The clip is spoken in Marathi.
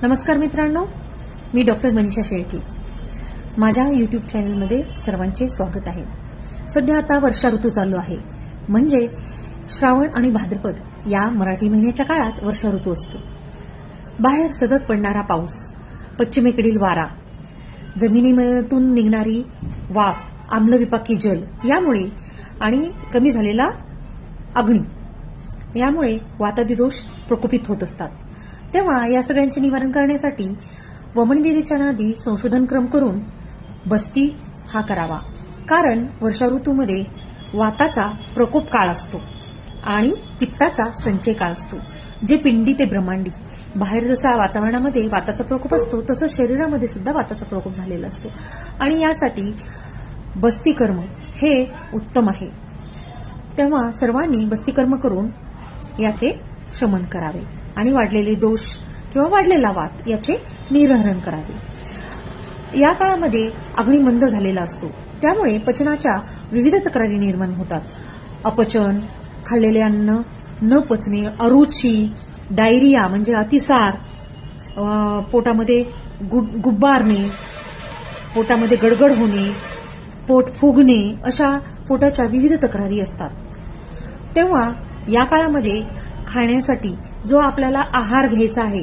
नमस्कार मित्रांनो, मी डॉक्टर मनीषा शेळके. माझ्या यूट्यूब चॅनलमध्ये सर्वांचे स्वागत आहे. सध्या आता वर्षा ऋतू चालू आहे, म्हणजे श्रावण आणि भाद्रपद या मराठी महिन्याच्या काळात वर्षा ऋतू असतो. बाहेर सतत पडणारा पाऊस, पश्चिमेकडील वारा, जमिनीतून निघणारी वाफ, आम्लविपाकी जल यामुळे आणि कमी झालेला अग्नी यामुळे वातादी दोष प्रकोपित होत असतात. तेव्हा या सगळ्यांचे निवारण करण्यासाठी वमनविरेच्या नादी संशोधनक्रम करून बस्ती हा करावा. कारण वर्षा ऋतूमध्ये वाताचा प्रकोप काळ असतो आणि पित्ताचा संचय काळ असतो, जे पिंडी ते ब्रह्मांडी. बाहेर जसा वातावरणामध्ये वाताचा प्रकोप असतो, तसं शरीरामध्ये सुद्धा वाताचा प्रकोप झालेला असतो आणि यासाठी बस्ती कर्म हे उत्तम आहे. तेव्हा सर्वांनी बस्ती कर्म करून याचे शमन करावे आणि वाढलेले दोष किंवा वाढलेला वात याचे निर्हरण करावे. या काळामध्ये अग्नी मंद झालेला असतो, त्यामुळे पचनाच्या विविध तक्रारी निर्माण होतात. अपचन, खाल्लेले अन्न न पचणे, अरुची, डायरिया म्हणजे अतिसार, पोटामध्ये गुब्बारणे, पोटामध्ये गडगड होणे, पोट फुगणे, अशा पोटाच्या विविध तक्रारी असतात. तेव्हा या काळामध्ये खाण्यासाठी जो आपल्याला आहार घ्यायचा आहे